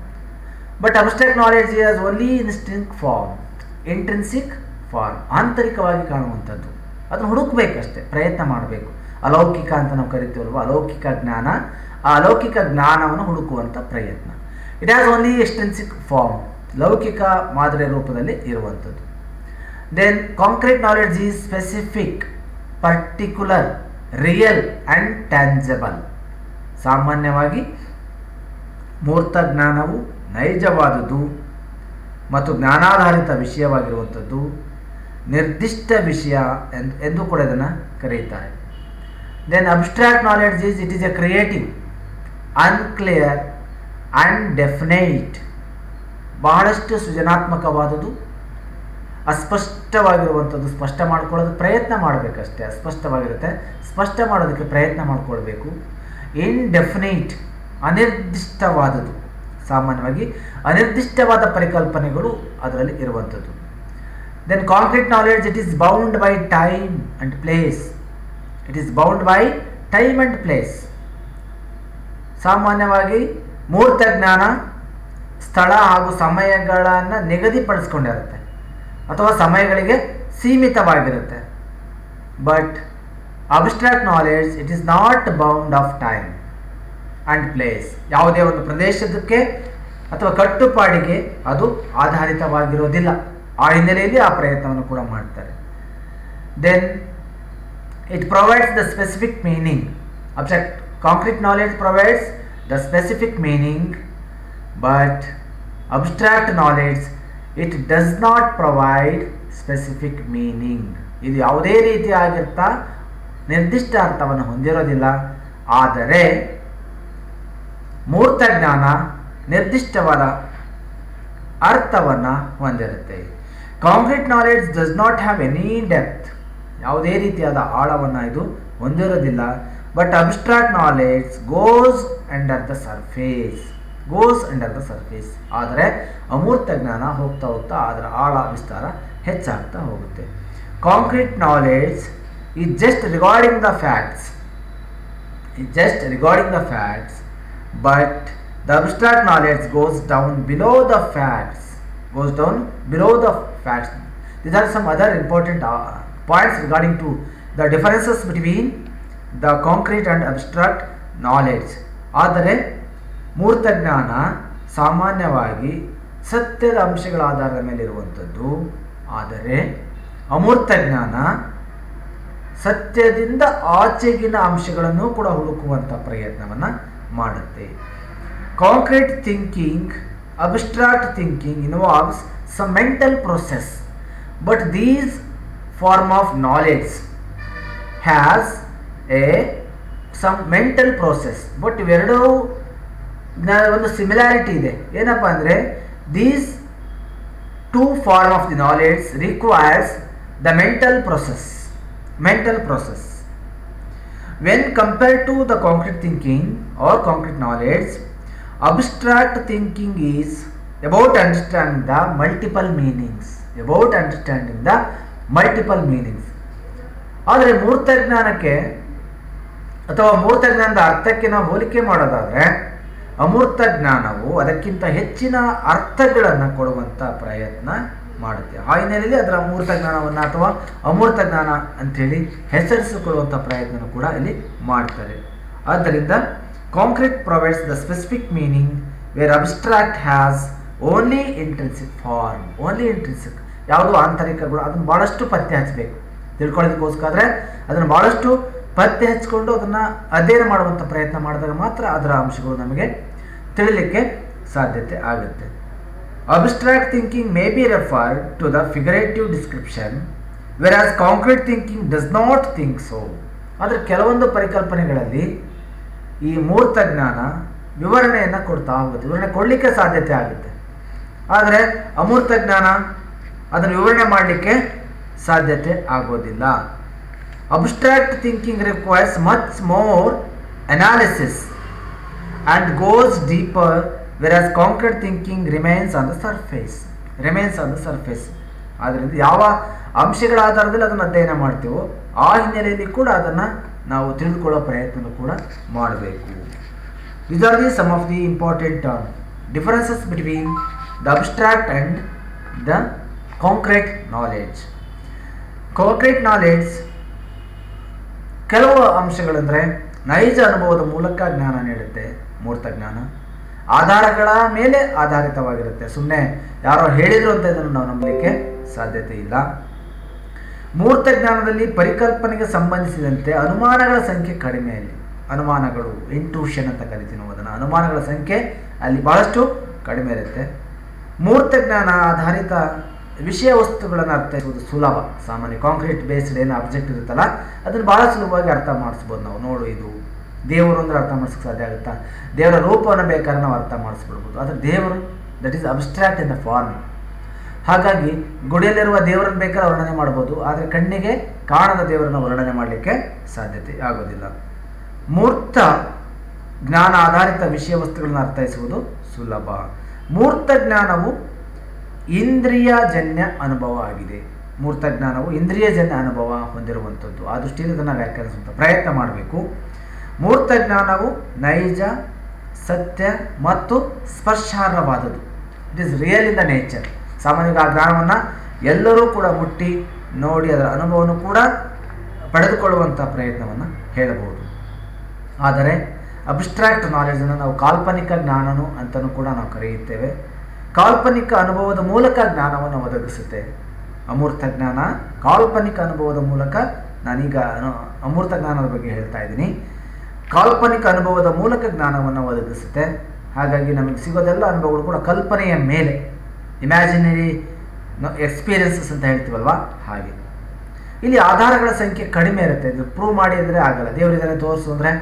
But abstract knowledge is only instinct form, intrinsic form, ಆಂತರಿಕವಾಗಿ ಕಾಣುವಂಥದ್ದು. ಅದನ್ನು ಹುಡುಕಬೇಕಷ್ಟೇ, ಪ್ರಯತ್ನ ಮಾಡಬೇಕು. ಅಲೌಕಿಕ ಅಂತ ನಾವು ಕರಿತೀವಲ್ವ, ಅಲೌಕಿಕ ಜ್ಞಾನ. ಆ ಅಲೌಕಿಕ ಜ್ಞಾನವನ್ನು ಹುಡುಕುವಂಥ ಪ್ರಯತ್ನ. It has only extrinsic form, ಲೌಕಿಕ ಮಾದರಿಯ ರೂಪದಲ್ಲಿ ಇರುವಂಥದ್ದು. Then concrete knowledge is specific, particular, real and tangible. ಸಾಮಾನ್ಯವಾಗಿ ಮೂರ್ತ ಜ್ಞಾನವು ನೈಜವಾದುದು ಮತ್ತು ಜ್ಞಾನಾಧಾರಿತ ವಿಷಯವಾಗಿರುವಂಥದ್ದು. ನಿರ್ದಿಷ್ಟ ವಿಷಯ ಎಂದು ಕೂಡ ಇದನ್ನು ಕರೆಯುತ್ತಾರೆ. Then abstract knowledge is it is a creative, unclear and definite. ಬಹಳಷ್ಟು ಸೃಜನಾತ್ಮಕವಾದುದು, ಅಸ್ಪಷ್ಟವಾಗಿರುವಂಥದ್ದು. ಸ್ಪಷ್ಟ ಮಾಡ್ಕೊಳ್ಳೋದು ಪ್ರಯತ್ನ ಮಾಡಬೇಕಷ್ಟೇ. ಅಸ್ಪಷ್ಟವಾಗಿರುತ್ತೆ, ಸ್ಪಷ್ಟ ಮಾಡೋದಕ್ಕೆ ಪ್ರಯತ್ನ ಮಾಡಿಕೊಳ್ಬೇಕು. ಇನ್ಡೆಫಿನೈಟ್, ಅನಿರ್ದಿಷ್ಟವಾದುದು. ಸಾಮಾನ್ಯವಾಗಿ ಅನಿರ್ದಿಷ್ಟವಾದ ಪರಿಕಲ್ಪನೆಗಳು ಅದರಲ್ಲಿ ಇರುವಂಥದ್ದು. Then concrete knowledge, it is bound by time and place. It is bound by time and place. ಸಾಮಾನ್ಯವಾಗಿ ಮೂರ್ತ ಜ್ಞಾನ ಸ್ಥಳ ಹಾಗೂ ಸಮಯಗಳನ್ನು ನಿಗದಿಪಡಿಸ್ಕೊಂಡಿರುತ್ತೆ ಅಥವಾ ಸಮಯಗಳಿಗೆ ಸೀಮಿತವಾಗಿರುತ್ತೆ. But abstract knowledge, it is not bound of time and place. ಯಾವುದೇ ಒಂದು ಪ್ರದೇಶಕ್ಕೆ ಅಥವಾ ಕಟ್ಟುಪಾಡಿಗೆ ಅದು ಆಧಾರಿತವಾಗಿರೋದಿಲ್ಲ. ಆ ಹಿನ್ನೆಲೆಯಲ್ಲಿ ಆ ಪ್ರಯತ್ನವನ್ನು ಕೂಡ ಮಾಡ್ತಾರೆ. Then it provides the specific meaning. Abstract concrete knowledge provides the specific meaning, but abstract knowledge it does not provide specific meaning. ಇದು ಯಾವುದೇ ರೀತಿಯಾಗಿರ್ತಾ ನಿರ್ದಿಷ್ಟ ಅರ್ಥವನ್ನು ಹೊಂದಿರೋದಿಲ್ಲ. ಆದರೆ ಮೂರ್ತ ಜ್ಞಾನ ನಿರ್ದಿಷ್ಟವಾದ ಅರ್ಥವನ್ನು ಹೊಂದಿರುತ್ತೆ. Concrete knowledge does not have any depth. ಯಾವುದೇ ರೀತಿಯಾದ ಆಳವನ್ನು ಇದು ಹೊಂದಿರೋದಿಲ್ಲ. But abstract knowledge goes under the surface. ಆದರೆ ಅಮೂರ್ತ ಜ್ಞಾನ ಹೋಗ್ತಾ ಹೋಗ್ತಾ ಅದರ ಆಳ ವಿಸ್ತಾರ ಹೆಚ್ಚಾಗ್ತಾ ಹೋಗುತ್ತೆ. Concrete knowledge is just regarding the facts. But the abstract knowledge goes down below the facts. These are some other important points regarding to the differences between the concrete and abstract knowledge. ಆದರೆ ಮೂರ್ತ ಜ್ಞಾನ ಸಾಮಾನ್ಯವಾಗಿ ಸತ್ಯದ ಅಂಶಗಳ ಆಧಾರದ ಮೇಲೆ ಇರುವಂಥದ್ದು. ಆದರೆ ಅಮೂರ್ತ ಜ್ಞಾನ ಸತ್ಯದಿಂದ ಆಚೆಗಿನ ಅಂಶಗಳನ್ನು ಕೂಡ ಹುಡುಕುವಂಥ ಪ್ರಯತ್ನವನ್ನು ಮಾಡುತ್ತೆ. Concrete thinking, abstract thinking involves some mental process, but these form of knowledge has some mental process. But ಇವೆರಡೂ ಒಂದು ಸಿಮಿಲಾರಿಟಿ ಇದೆ. ಏನಪ್ಪ ಅಂದರೆ these two form of the knowledge requires the mental process. when compared to the concrete thinking or concrete knowledge, abstract thinking is about understanding the multiple meanings, about understanding the multiple meanings. ಆದರೆ ಮೂರ್ತ ಜ್ಞಾನಕ್ಕೆ ಅಥವಾ ಮೂರ್ತ ಜ್ಞಾನದ ಅರ್ಥಕ್ಕೆ ನಾವು ಹೋಲಿಕೆ ಮಾಡೋದಾದರೆ ಅಮೂರ್ತ ಜ್ಞಾನವು ಅದಕ್ಕಿಂತ ಹೆಚ್ಚಿನ ಅರ್ಥಗಳನ್ನು ಕೊಡುವಂಥ ಪ್ರಯತ್ನ ಮಾಡುತ್ತೆ. ಆ ಹಿನ್ನೆಲೆಯಲ್ಲಿ ಅದರ ಮೂರ್ತ ಜ್ಞಾನವನ್ನು ಅಥವಾ ಅಮೂರ್ತ ಜ್ಞಾನ ಅಂಥೇಳಿ ಹೆಸರಿಸಿಕೊಳ್ಳುವಂಥ ಪ್ರಯತ್ನ ಕೂಡ ಇಲ್ಲಿ ಮಾಡ್ತಾರೆ. ಆದ್ದರಿಂದ concrete provides the specific meaning where abstract has only intrinsic form. Only intrinsic ಯಾವುದು ಆಂತರಿಕಗಳು ಅದನ್ನು ಭಾಳಷ್ಟು ಪತ್ತೆ ಹಚ್ಚಬೇಕು. ತಿಳ್ಕೊಳ್ಳೋದಕ್ಕೋಸ್ಕರ ಅದನ್ನು ಭಾಳಷ್ಟು ಪತ್ತೆ ಹಚ್ಚಿಕೊಂಡು ಅದನ್ನು ಅಧ್ಯಯನ ಮಾಡುವಂಥ ಪ್ರಯತ್ನ ಮಾಡಿದಾಗ ಮಾತ್ರ ಅದರ ಅಂಶಗಳು ನಮಗೆ ತಿಳಿಲಿಕ್ಕೆ ಸಾಧ್ಯತೆ ಆಗುತ್ತೆ. Abstract thinking may be referred to the figurative description versus concrete thinking does not think so. ಆದರೆ ಕೆಲವೊಂದು ಪರಿಕಲ್ಪನೆಗಳಲ್ಲಿ ಈ ಮೂರ್ತ ಜ್ಞಾನ ವಿವರಣೆಯನ್ನು ಕೊಡ್ತಾ ಹೋಗುತ್ತೆ, ವಿವರಣೆ ಕೊಡಲಿಕ್ಕೆ ಸಾಧ್ಯತೆ ಆಗುತ್ತೆ. ಆದರೆ ಅಮೂರ್ತ ಜ್ಞಾನ ಅದನ್ನು ವಿವರಣೆ ಮಾಡಲಿಕ್ಕೆ ಸಾಧ್ಯತೆ ಆಗೋದಿಲ್ಲ. Abstract thinking requires much more analysis and goes deeper versus concrete thinking remains on the surface. ಆದ್ದರಿಂದ ಯಾವ ಅಂಶಗಳ ಆಧಾರದಲ್ಲಿ ಅದನ್ನು ಅಧ್ಯಯನ ಮಾಡ್ತೀವೋ ಆ ಹಿನ್ನೆಲೆಯಲ್ಲಿ ಕೂಡ ಅದನ್ನು ನಾವು ತಿಳಿದುಕೊಳ್ಳೋ ಪ್ರಯತ್ನ ಕೂಡ ಮಾಡಬೇಕು. These are some of the important differences between the abstract and the concrete knowledge. Concrete knowledge ಕೆಲವು ಅಂಶಗಳಂದರೆ ನೈಜ ಅನುಭವದ ಮೂಲಕ ಜ್ಞಾನ ನೀಡುತ್ತೆ. ಮೂರ್ತ ಜ್ಞಾನ ಆಧಾರಗಳ ಮೇಲೆ ಆಧಾರಿತವಾಗಿರುತ್ತೆ. ಸುಮ್ಮನೆ ಯಾರೋ ಹೇಳಿದ್ರು ಅಂತ ಇದನ್ನು ನಾವು ನಂಬಲಿಕ್ಕೆ ಸಾಧ್ಯತೆ ಇಲ್ಲ. ಮೂರ್ತ ಜ್ಞಾನದಲ್ಲಿ ಪರಿಕಲ್ಪನೆಗೆ ಸಂಬಂಧಿಸಿದಂತೆ ಅನುಮಾನಗಳ ಸಂಖ್ಯೆ ಕಡಿಮೆ. ಅಲ್ಲಿ ಅನುಮಾನಗಳು ಇಂಟ್ಯೂಷನ್ ಅಂತ ಕರಿತೀವಿ ನಾವು ಅದನ್ನು. ಅನುಮಾನಗಳ ಸಂಖ್ಯೆ ಅಲ್ಲಿ ಬಹಳಷ್ಟು ಕಡಿಮೆ ಇರುತ್ತೆ. ಮೂರ್ತ ಜ್ಞಾನ ಆಧಾರಿತ ವಿಷಯ ವಸ್ತುಗಳನ್ನು ಅರ್ಥೈಸುವುದು ಸುಲಭ. ಸಾಮಾನ್ಯ ಕಾಂಕ್ರೀಟ್ ಬೇಸ್ಡ್ ಏನು ಅಬ್ಜೆಕ್ಟ್ ಇರುತ್ತಲ್ಲ ಅದನ್ನು ಭಾಳ ಸುಲಭವಾಗಿ ಅರ್ಥ ಮಾಡಿಸ್ಬೋದು ನಾವು. ನೋಡು ಇದು ದೇವರು ಅಂದರೆ ಅರ್ಥ ಮಾಡಿಸೋಕ್ಕೆ ಸಾಧ್ಯ ಆಗುತ್ತಾ? ದೇವರ ರೂಪವನ್ನು ಬೇಕಾದ್ರೆ ನಾವು ಅರ್ಥ ಮಾಡಿಸ್ಬಿಡ್ಬೋದು. ಆದರೆ ದೇವರು that is abstract in the form. ಹಾಗಾಗಿ ಗುಡಿಯಲ್ಲಿರುವ ದೇವರನ್ನು ಬೇಕಾದ್ರೆ ವರ್ಣನೆ ಮಾಡ್ಬೋದು, ಆದರೆ ಕಣ್ಣಿಗೆ ಕಾಣದ ದೇವರನ್ನು ವರ್ಣನೆ ಮಾಡಲಿಕ್ಕೆ ಸಾಧ್ಯತೆ ಆಗೋದಿಲ್ಲ. ಮೂರ್ತ ಜ್ಞಾನ ಆಧಾರಿತ ವಿಷಯ ವಸ್ತುಗಳನ್ನು ಅರ್ಥೈಸುವುದು ಸುಲಭ. ಮೂರ್ತ ಜ್ಞಾನವು ಇಂದ್ರಿಯಜನ್ಯ ಅನುಭವ ಆಗಿದೆ. ಮೂರ್ತ ಜ್ಞಾನವು ಇಂದ್ರಿಯಜನ್ಯ ಅನುಭವ ಹೊಂದಿರುವಂಥದ್ದು. ಆ ದೃಷ್ಟಿಯಲ್ಲಿ ಇದನ್ನು ವ್ಯಾಖ್ಯಾನಿಸುವಂಥ ಪ್ರಯತ್ನ ಮಾಡಬೇಕು. ಮೂರ್ತ ಜ್ಞಾನವು ನೈಜ, ಸತ್ಯ ಮತ್ತು ಸ್ಪರ್ಶಾರ್ಹವಾದದ್ದು. It is real in the nature. ಸಾಮಾನ್ಯವಾಗಿ ಆ ಜ್ಞಾನವನ್ನು ಎಲ್ಲರೂ ಕೂಡ ಮುಟ್ಟಿ ನೋಡಿ ಅದರ ಅನುಭವವನ್ನು ಕೂಡ ಪಡೆದುಕೊಳ್ಳುವಂಥ ಪ್ರಯತ್ನವನ್ನು ಹೇಳಬಹುದು. ಆದರೆ ಅಬ್ಸ್ಟ್ರಾಕ್ಟ್ ನಾಲೆಜನ್ನು ನಾವು ಕಾಲ್ಪನಿಕ ಜ್ಞಾನನು ಅಂತಲೂ ಕೂಡ ನಾವು ಕರೆಯುತ್ತೇವೆ. ಕಾಲ್ಪನಿಕ ಅನುಭವದ ಮೂಲಕ ಜ್ಞಾನವನ್ನು ಒದಗಿಸುತ್ತೆ. ಅಮೂರ್ತ ಜ್ಞಾನ ಕಾಲ್ಪನಿಕ ಅನುಭವದ ಮೂಲಕ, ನಾನೀಗ ಅಮೂರ್ತ ಜ್ಞಾನದ ಬಗ್ಗೆ ಹೇಳ್ತಾ ಇದ್ದೀನಿ, ಕಾಲ್ಪನಿಕ ಅನುಭವದ ಮೂಲಕ ಜ್ಞಾನವನ್ನು ಒದಗಿಸುತ್ತೆ. ಹಾಗಾಗಿ ನಮಗೆ ಸಿಗೋದೆಲ್ಲ ಅನುಭವಗಳು ಕೂಡ ಕಲ್ಪನೆಯ ಮೇಲೆ, ಇಮ್ಯಾಜಿನರಿ ಎಕ್ಸ್ಪೀರಿಯನ್ಸಸ್ ಅಂತ ಹೇಳ್ತೀವಲ್ವ ಹಾಗೆ. ಇಲ್ಲಿ ಆಧಾರಗಳ ಸಂಖ್ಯೆ ಕಡಿಮೆ ಇರುತ್ತೆ. ಇದು ಪ್ರೂವ್ ಮಾಡಿ ಅಂದರೆ ಆಗಲ್ಲ, ದೇವರಿದ್ದಾನೆ ತೋರಿಸು ಅಂದರೆ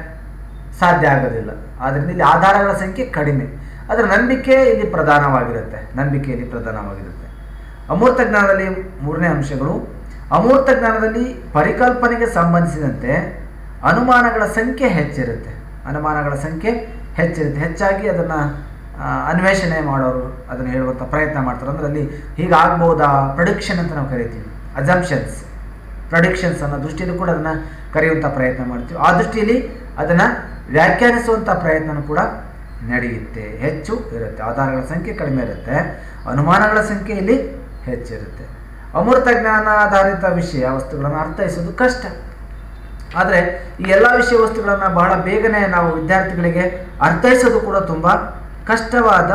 ಸಾಧ್ಯ ಆಗೋದಿಲ್ಲ. ಆದ್ದರಿಂದ ಇಲ್ಲಿ ಆಧಾರಗಳ ಸಂಖ್ಯೆ ಕಡಿಮೆ. ಅದರ ನಂಬಿಕೆಯಲ್ಲಿ ಪ್ರಧಾನವಾಗಿರುತ್ತೆ. ಅಮೂರ್ತ ಜ್ಞಾನದಲ್ಲಿ ಮೂರನೇ ಅಂಶಗಳು, ಅಮೂರ್ತ ಜ್ಞಾನದಲ್ಲಿ ಪರಿಕಲ್ಪನೆಗೆ ಸಂಬಂಧಿಸಿದಂತೆ ಅನುಮಾನಗಳ ಸಂಖ್ಯೆ ಹೆಚ್ಚಿರುತ್ತೆ. ಹೆಚ್ಚಾಗಿ ಅದನ್ನು ಅನ್ವೇಷಣೆ ಮಾಡೋರು ಅದನ್ನು ಹೇಳುವಂಥ ಪ್ರಯತ್ನ ಮಾಡ್ತಾರೆ. ಅಂದರೆ ಅಲ್ಲಿ ಹೀಗಾಗ್ಬೋದಾ, ಪ್ರೊಡಿಕ್ಷನ್ ಅಂತ ನಾವು ಕರಿತೀವಿ, ಪ್ರೊಡಿಕ್ಷನ್ಸ್ ಅನ್ನೋ ದೃಷ್ಟಿಯಲ್ಲಿ ಕೂಡ ಅದನ್ನು ಕರೆಯುವಂಥ ಪ್ರಯತ್ನ ಮಾಡ್ತೀವಿ. ಆ ದೃಷ್ಟಿಯಲ್ಲಿ ಅದನ್ನು ವ್ಯಾಖ್ಯಾನಿಸುವಂಥ ಪ್ರಯತ್ನ ಕೂಡ ನಡೆಯುತ್ತೆ. ಹೆಚ್ಚು ಇರುತ್ತೆ. ಆಧಾರಗಳ ಸಂಖ್ಯೆ ಕಡಿಮೆ ಇರುತ್ತೆ, ಅನುಮಾನಗಳ ಸಂಖ್ಯೆ ಇಲ್ಲಿ ಹೆಚ್ಚಿರುತ್ತೆ. ಅಮೂರ್ತ ಜ್ಞಾನ ಆಧಾರಿತ ವಿಷಯ ವಸ್ತುಗಳನ್ನು ಅರ್ಥೈಸೋದು ಕಷ್ಟ. ಆದರೆ ಈ ಎಲ್ಲ ವಿಷಯ ವಸ್ತುಗಳನ್ನು ಬಹಳ ಬೇಗನೆ ನಾವು ವಿದ್ಯಾರ್ಥಿಗಳಿಗೆ ಅರ್ಥೈಸೋದು ಕೂಡ ತುಂಬ ಕಷ್ಟವಾದ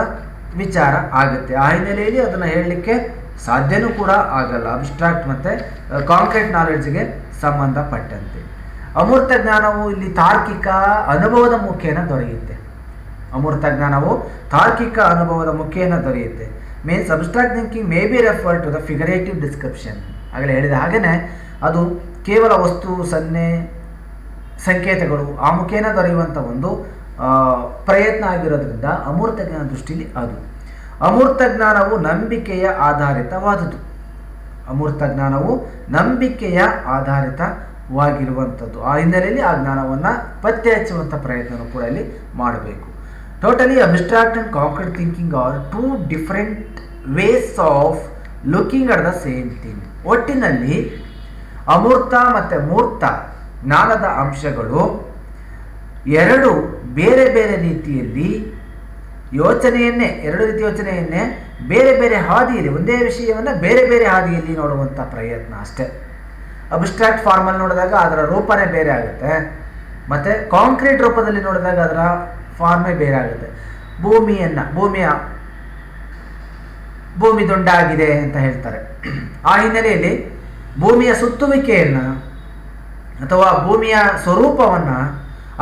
ವಿಚಾರ ಆಗುತ್ತೆ. ಆ ಹಿನ್ನೆಲೆಯಲ್ಲಿ ಅದನ್ನು ಹೇಳಲಿಕ್ಕೆ ಸಾಧ್ಯನೂ ಕೂಡ ಆಗಲ್ಲ. ಅಬ್ಸ್ಟ್ರಾಕ್ಟ್ ಮತ್ತು ಕಾಂಕ್ರೀಟ್ ನಾಲೆಡ್ಜ್ಗೆ ಸಂಬಂಧಪಟ್ಟಂತೆ ಅಮೂರ್ತ ಜ್ಞಾನವು ಇಲ್ಲಿ ತಾರ್ಕಿಕ ಅನುಭವದ ಮುಖೇನ ದೊರೆಯುತ್ತೆ. Means abstract thinking may be refer to the figurative description. ಆಗಲೇ ಹೇಳಿದ ಹಾಗೆಯೇ ಅದು ಕೇವಲ ವಸ್ತು, ಸಂಕೇತಗಳು ಆ ಮುಖೇನ ದೊರೆಯುವಂಥ ಒಂದು ಪ್ರಯತ್ನ ಆಗಿರೋದ್ರಿಂದ ಅಮೂರ್ತ ಜ್ಞಾನ ದೃಷ್ಟಿಯಲ್ಲಿ ಅದು. ಅಮೂರ್ತ ಜ್ಞಾನವು ನಂಬಿಕೆಯ ಆಧಾರಿತವಾದುದು. ವಾಗಿರುವಂಥದ್ದು. ಆ ಹಿನ್ನೆಲೆಯಲ್ಲಿ ಆ ಜ್ಞಾನವನ್ನು ಪತ್ತೆ ಹಚ್ಚುವಂಥ ಪ್ರಯತ್ನವೂ ಕೂಡ ಇಲ್ಲಿ ಮಾಡಬೇಕು. Totally abstract and concrete thinking are two different ways of looking at the same thing. ಒಟ್ಟಿನಲ್ಲಿ ಅಮೂರ್ತ ಮತ್ತು ಮೂರ್ತ ಜ್ಞಾನದ ಅಂಶಗಳು ಎರಡು ಬೇರೆ ಬೇರೆ ರೀತಿಯಲ್ಲಿ ಎರಡು ರೀತಿಯ ಯೋಚನೆಯನ್ನೇ ಬೇರೆ ಬೇರೆ ಹಾದಿಯಲ್ಲಿ, ಒಂದೇ ವಿಷಯವನ್ನು ಬೇರೆ ಬೇರೆ ಹಾದಿಯಲ್ಲಿ ನೋಡುವಂಥ ಪ್ರಯತ್ನ ಅಷ್ಟೇ. ಅಬ್ಸ್ಟ್ರಾಕ್ಟ್ ಫಾರ್ಮಲ್ಲಿ ನೋಡಿದಾಗ ಅದರ ರೂಪನೇ ಬೇರೆ ಆಗುತ್ತೆ, ಮತ್ತು ಕಾಂಕ್ರೀಟ್ ರೂಪದಲ್ಲಿ ನೋಡಿದಾಗ ಅದರ ಫಾರ್ಮೇ ಬೇರೆ ಆಗುತ್ತೆ. ಭೂಮಿ ದುಂಡಾಗಿದೆ ಅಂತ ಹೇಳ್ತಾರೆ. ಆ ಹಿನ್ನೆಲೆಯಲ್ಲಿ ಭೂಮಿಯ ಸುತ್ತುವಿಕೆಯನ್ನು ಅಥವಾ ಭೂಮಿಯ ಸ್ವರೂಪವನ್ನು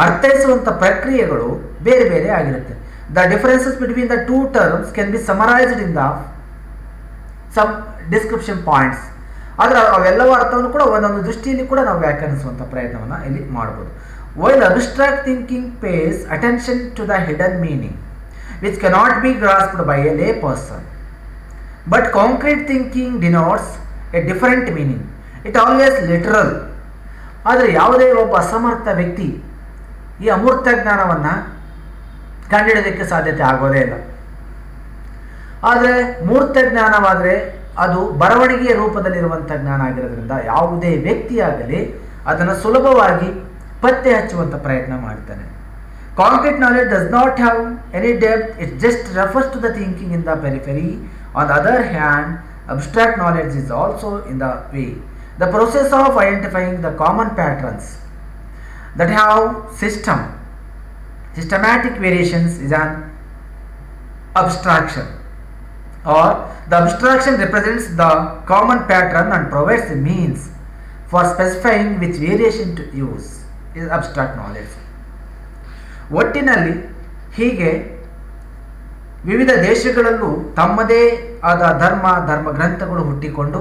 ಅರ್ಥೈಸುವಂಥ ಪ್ರಕ್ರಿಯೆಗಳು ಬೇರೆ ಬೇರೆ ಆಗಿರುತ್ತೆ. The differences between the two terms can be summarised in the some description points. ಆದರೆ ಅವೆಲ್ಲವೂ ಅರ್ಥವನ್ನು ಕೂಡ ಒಂದೊಂದು ದೃಷ್ಟಿಯಲ್ಲಿ ಕೂಡ ನಾವು ವ್ಯಾಖ್ಯಾನಿಸುವಂಥ ಪ್ರಯತ್ನವನ್ನು ಇಲ್ಲಿ ಮಾಡ್ಬೋದು. While abstract thinking pays attention to the hidden meaning which cannot be grasped by a lay person, but concrete thinking denotes a different meaning. It always literal. ಆದರೆ ಯಾವುದೇ ಒಬ್ಬ ಅಸಮರ್ಥ ವ್ಯಕ್ತಿ ಈ ಅಮೂರ್ತ ಜ್ಞಾನವನ್ನು ಕಂಡುಹಿಡೋದಕ್ಕೆ ಸಾಧ್ಯತೆ ಆಗೋದೇ ಇಲ್ಲ. ಆದರೆ ಮೂರ್ತ ಜ್ಞಾನವಾದರೆ ಅದು ಬರವಣಿಗೆಯ ರೂಪದಲ್ಲಿರುವಂಥ ಜ್ಞಾನ ಆಗಿರೋದ್ರಿಂದ ಯಾವುದೇ ವ್ಯಕ್ತಿಯಾಗಲಿ ಅದನ್ನು ಸುಲಭವಾಗಿ ಪತ್ತೆ ಹಚ್ಚುವಂಥ ಪ್ರಯತ್ನ ಮಾಡ್ತಾನೆ. Concrete knowledge does not have any depth, it just refers to the thinking in the periphery. On the other hand, abstract knowledge is also in the way. The process of identifying the common patterns that have systematic variations is an abstraction, or the abstraction represents the common pattern and provides the means for specifying which variation to use is abstract knowledge. ಒಟ್ಟಿನಲ್ಲಿ ಹೀಗೆ ವಿವಿಧ ದೇಶಗಳಲ್ಲೂ ತಮ್ಮದೇ ಆದ ಧರ್ಮ ಗ್ರಂಥಗಳು ಹುಟ್ಟಿಕೊಂಡು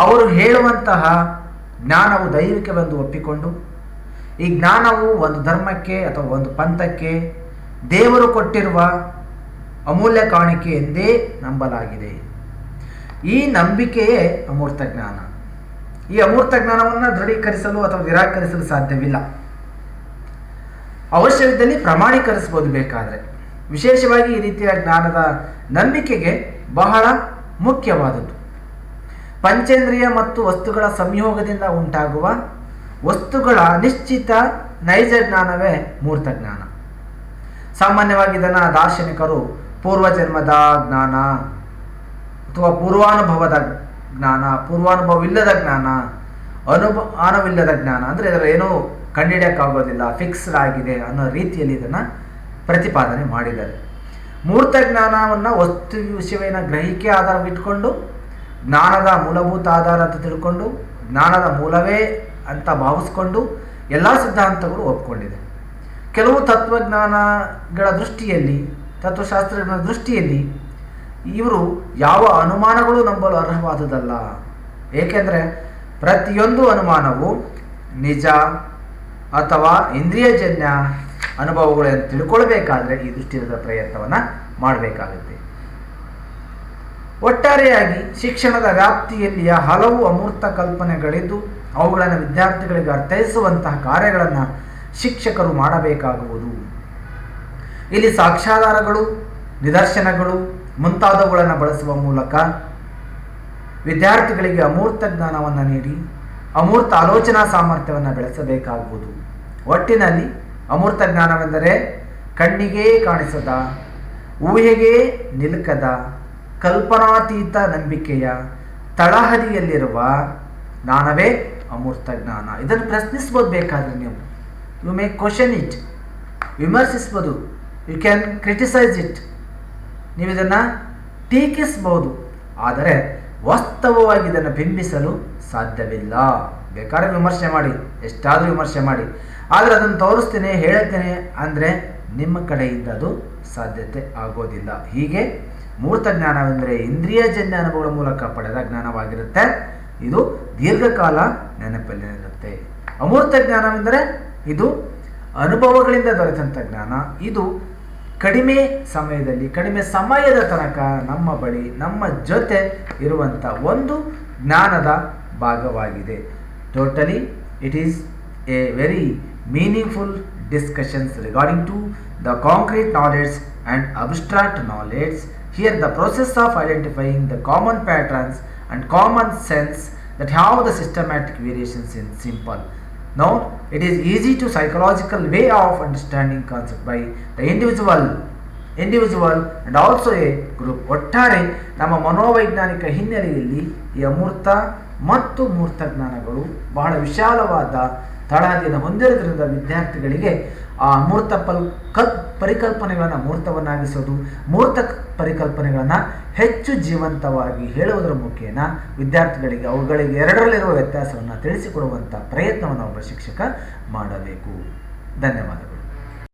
ಅವರು ಹೇಳುವಂತಹ ಜ್ಞಾನವು ದೈವಿಕವೆಂದು ಒಪ್ಪಿಕೊಂಡು ಈ ಜ್ಞಾನವು ಒಂದು ಧರ್ಮಕ್ಕೆ ಅಥವಾ ಒಂದು ಪಂಥಕ್ಕೆ ದೇವರು ಕೊಟ್ಟಿರುವ ಅಮೂಲ್ಯ ಕಾಣಿಕೆ ಎಂದೇ ನಂಬಲಾಗಿದೆ. ಈ ನಂಬಿಕೆಯೇ ಅಮೂರ್ತ ಜ್ಞಾನ. ಈ ಅಮೂರ್ತ ಜ್ಞಾನವನ್ನು ದೃಢೀಕರಿಸಲು ಅಥವಾ ನಿರಾಕರಿಸಲು ಸಾಧ್ಯವಿಲ್ಲ. ಅವಶ್ಯವಿದ್ದಲ್ಲಿ ಪ್ರಮಾಣೀಕರಿಸಬಹುದು ಬೇಕಾದರೆ. ವಿಶೇಷವಾಗಿ ಈ ರೀತಿಯ ಜ್ಞಾನದ ನಂಬಿಕೆಗೆ ಬಹಳ ಮುಖ್ಯವಾದದ್ದು ಪಂಚೇಂದ್ರಿಯ ಮತ್ತು ವಸ್ತುಗಳ ಸಂಯೋಗದಿಂದ ಉಂಟಾಗುವ ವಸ್ತುಗಳ ನಿಶ್ಚಿತ ನೈಜ ಜ್ಞಾನವೇ ಮೂರ್ತ ಜ್ಞಾನ. ಸಾಮಾನ್ಯವಾಗಿ ಇದನ್ನು ದಾರ್ಶನಿಕರು ಪೂರ್ವಜನ್ಮದ ಜ್ಞಾನ ಅಥವಾ ಪೂರ್ವಾನುಭವದ ಜ್ಞಾನ, ಪೂರ್ವಾನುಭವವಿಲ್ಲದ ಜ್ಞಾನ, ಅನುಮಾನವಿಲ್ಲದ ಜ್ಞಾನ, ಅಂದರೆ ಇದರ ಏನೂ ಕಂಡುಹಿಡಿಯೋಕ್ಕಾಗೋದಿಲ್ಲ, ಫಿಕ್ಸ್ಡ್ ಆಗಿದೆ ಅನ್ನೋ ರೀತಿಯಲ್ಲಿ ಇದನ್ನು ಪ್ರತಿಪಾದನೆ ಮಾಡಿದ್ದಾರೆ. ಮೂರ್ತ ಜ್ಞಾನವನ್ನು ವಸ್ತು ವಿಷಯವಿನ ಗ್ರಹಿಕೆ ಆಧಾರವಿಟ್ಕೊಂಡು ಜ್ಞಾನದ ಮೂಲಭೂತ ಆಧಾರ ಅಂತ ತಿಳ್ಕೊಂಡು ಜ್ಞಾನದ ಮೂಲವೇ ಅಂತ ಭಾವಿಸ್ಕೊಂಡು ಎಲ್ಲ ಸಿದ್ಧಾಂತಗಳು ಒಪ್ಕೊಂಡಿದೆ. ಕೆಲವು ತತ್ವಜ್ಞಾನಗಳ ದೃಷ್ಟಿಯಲ್ಲಿ, ತತ್ವಶಾಸ್ತ್ರಜ್ಞರ ದೃಷ್ಟಿಯಲ್ಲಿ ಇವರು ಯಾವ ಅನುಮಾನಗಳು ನಂಬಲು ಅರ್ಹವಾದುದಲ್ಲ. ಏಕೆಂದರೆ ಪ್ರತಿಯೊಂದು ಅನುಮಾನವು ನಿಜ ಅಥವಾ ಇಂದ್ರಿಯಜನ್ಯ ಅನುಭವಗಳನ್ನು ತಿಳ್ಕೊಳ್ಬೇಕಾದ್ರೆ ಈ ದೃಷ್ಟಿಯ ಪ್ರಯತ್ನವನ್ನು ಮಾಡಬೇಕಾಗುತ್ತೆ. ಒಟ್ಟಾರೆಯಾಗಿ ಶಿಕ್ಷಣದ ವ್ಯಾಪ್ತಿಯಲ್ಲಿಯ ಹಲವು ಅಮೂರ್ತ ಕಲ್ಪನೆಗಳಿದ್ದು ಅವುಗಳನ್ನು ವಿದ್ಯಾರ್ಥಿಗಳಿಗೆ ಅರ್ಥೈಸುವಂತಹ ಕಾರ್ಯಗಳನ್ನು ಶಿಕ್ಷಕರು ಮಾಡಬೇಕಾಗುವುದು. ಇಲ್ಲಿ ಸಾಕ್ಷ್ಯಾಧಾರಗಳು, ನಿದರ್ಶನಗಳು ಮುಂತಾದವುಗಳನ್ನು ಬಳಸುವ ಮೂಲಕ ವಿದ್ಯಾರ್ಥಿಗಳಿಗೆ ಅಮೂರ್ತ ಜ್ಞಾನವನ್ನು ನೀಡಿ ಅಮೂರ್ತ ಆಲೋಚನಾ ಸಾಮರ್ಥ್ಯವನ್ನು ಬೆಳೆಸಬೇಕಾಗುವುದು. ಒಟ್ಟಿನಲ್ಲಿ ಅಮೂರ್ತ ಜ್ಞಾನವೆಂದರೆ ಕಣ್ಣಿಗೆ ಕಾಣಿಸದ, ಊಹೆಗೆ ನಿಲುಕದ, ಕಲ್ಪನಾತೀತ ನಂಬಿಕೆಯ ತಳಹದಿಯಲ್ಲಿರುವ ಜ್ಞಾನವೇ ಅಮೂರ್ತ ಜ್ಞಾನ. ಇದನ್ನು ಪ್ರಶ್ನಿಸ್ಬೋದು ಬೇಕಾದರೆ ನೀವು. ಯು ಮೇ ಕ್ವಶನ್ ಇಟ್, ವಿಮರ್ಶಿಸ್ಬೋದು, ಯು ಕ್ಯಾನ್ ಕ್ರಿಟಿಸೈಸ್ ಇಟ್, ನೀವು ಇದನ್ನು ಟೀಕಿಸ್ಬೋದು. ಆದರೆ ವಾಸ್ತವವಾಗಿ ಇದನ್ನು ಬಿಂಬಿಸಲು ಸಾಧ್ಯವಿಲ್ಲ. ಬೇಕಾದ್ರೆ ವಿಮರ್ಶೆ ಮಾಡಿ, ಎಷ್ಟಾದರೂ ವಿಮರ್ಶೆ ಮಾಡಿ, ಆದರೆ ಅದನ್ನು ತೋರಿಸ್ತೇನೆ, ಹೇಳುತ್ತೇನೆ ಅಂದರೆ ನಿಮ್ಮ ಕಡೆಯಿಂದ ಅದು ಸಾಧ್ಯತೆ ಆಗೋದಿಲ್ಲ. ಹೀಗೆ ಮೂರ್ತ ಜ್ಞಾನವೆಂದರೆ ಇಂದ್ರಿಯಜನ್ಯ ಅನುಭವಗಳ ಮೂಲಕ ಪಡೆದ ಜ್ಞಾನವಾಗಿರುತ್ತೆ. ಇದು ದೀರ್ಘಕಾಲ ನೆನಪಲ್ಲಿ ನಿಲ್ಲುತ್ತೆ. ಅಮೂರ್ತ ಜ್ಞಾನವೆಂದರೆ ಇದು ಅನುಭವಗಳಿಂದ ದೊರೆತಂಥ ಜ್ಞಾನ. ಇದು ಕಡಿಮೆ ಸಮಯದಲ್ಲಿ, ಕಡಿಮೆ ಸಮಯದ ತನಕ ನಮ್ಮ ಬಳಿ, ನಮ್ಮ ಜೊತೆ ಇರುವಂಥ ಒಂದು ಜ್ಞಾನದ ಭಾಗವಾಗಿದೆ. Totally it is a very meaningful discussions regarding to the concrete knowledge and abstract knowledge. Here the process of identifying the common patterns and common sense that have the systematic variations in simple. Now it is easy to psychological way of understanding concept by the individual and also a group. ಒಟ್ಟಾರೆ ನಮ್ಮ ಮನೋವೈಜ್ಞಾನಿಕ ಹಿನ್ನೆಲೆಯಲ್ಲಿ ಈ ಅಮೂರ್ತ ಮತ್ತು ಮೂರ್ತ ಜ್ಞಾನಗಳು ಬಹಳ ವಿಶಾಲವಾದ ತಳಹದಿಯನ್ನು ಹೊಂದಿರೋದ್ರಿಂದ ವಿದ್ಯಾರ್ಥಿಗಳಿಗೆ ಆ ಅಮೂರ್ತ ಪರಿಕಲ್ಪನೆಗಳನ್ನು ಮೂರ್ತವನ್ನಾಗಿಸೋದು, ಮೂರ್ತ ಪರಿಕಲ್ಪನೆಗಳನ್ನು ಹೆಚ್ಚು ಜೀವಂತವಾಗಿ ಹೇಳುವುದರ ಮುಖೇನ ವಿದ್ಯಾರ್ಥಿಗಳಿಗೆ ಅವುಗಳಿಗೆ ಎರಡರಲ್ಲಿರುವ ವ್ಯತ್ಯಾಸವನ್ನು ತಿಳಿಸಿಕೊಡುವಂಥ ಪ್ರಯತ್ನವನ್ನು ಒಬ್ಬ ಶಿಕ್ಷಕ ಮಾಡಬೇಕು. ಧನ್ಯವಾದಗಳು.